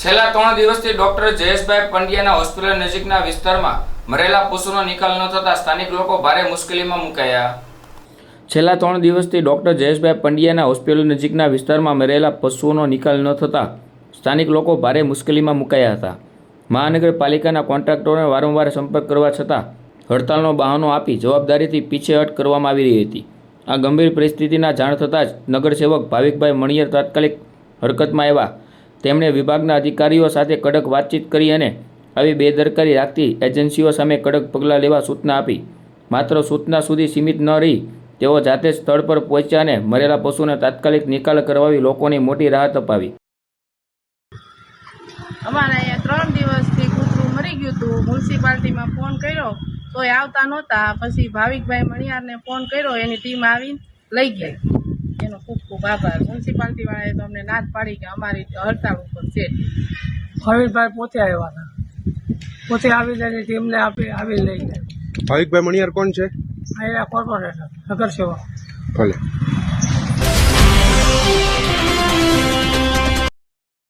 છેલ્લા 3 દિવસથી doctor Jayeshbhai પંડ્યાના hospital નજીકના વિસ્તારમાં મરેલા પશુનો નિકાલ ન થતા સ્થાનિક લોકો ભારે મુશ્કેલીમાં મુકાયા. છેલ્લા 3 દિવસથી ડોક્ટર જયેશભાઈ પંડ્યાના હોસ્પિટલ નજીકના વિસ્તારમાં મરેલા પશુઓનો નિકાલ ન થતા સ્થાનિક લોકો ભારે મુશ્કેલીમાં મુકાયા હતા. મહાનગરપાલિકાના કોન્ટ્રાક્ટરોને વારંવાર સંપર્ક કરવા છતાં હડતાલનો બહાનો આપી જવાબદારીથી પીછેહટ કરવામાં આવી રહી હતી. આ ગંભીર પરિસ્થિતિના જાણ થતાં જ નગરસેવક ભાવિકભાઈ મણિયર તાત્કાલિક હરકતમાં આવ્યા. તેમણે વિભાગના અધિકારીઓ સાથે કડક વાતચીત કરી અને આવી બેદરકારી રાખતી એજન્સીઓ સામે કડક પગલાં લેવા સૂચના આપી. માત્ર સૂચના સુધી સીમિત ન રહી તેઓ જાતે જ સ્થળ પર પહોંચ્યા અને મરેલા પશુને તાત્કાલિક નિકાલ કરવાવી લોકોને મોટી રાહત અપાવી. અમારે અહીંયા 3 દિવસથી કૂતરું મરી ગયું હતું. મ્યુનિસિપાલિટીમાં ફોન કર્યો તોય આવતા નહોતા. પછી ભાવિકભાઈ મણિયારને ફોન કર્યો, એની ટીમ આવીને લઈ ગઈ. એનો ખૂબ ખૂબ આભાર. મ્યુનિસિપાલિટીવાળાએ તો અમને ના જ પાડી કે અમારી હડતાળ ઉપર છે. ભાવિકભાઈ પોતે આવ્યા હતા, પોતે આવીને એની ટીમને આવીને લઈ ગયા. ભાવિકભાઈ મણિયાર કોણ છે? અહીંયા કોર્પોરેટર નગરસેવક. ભલે.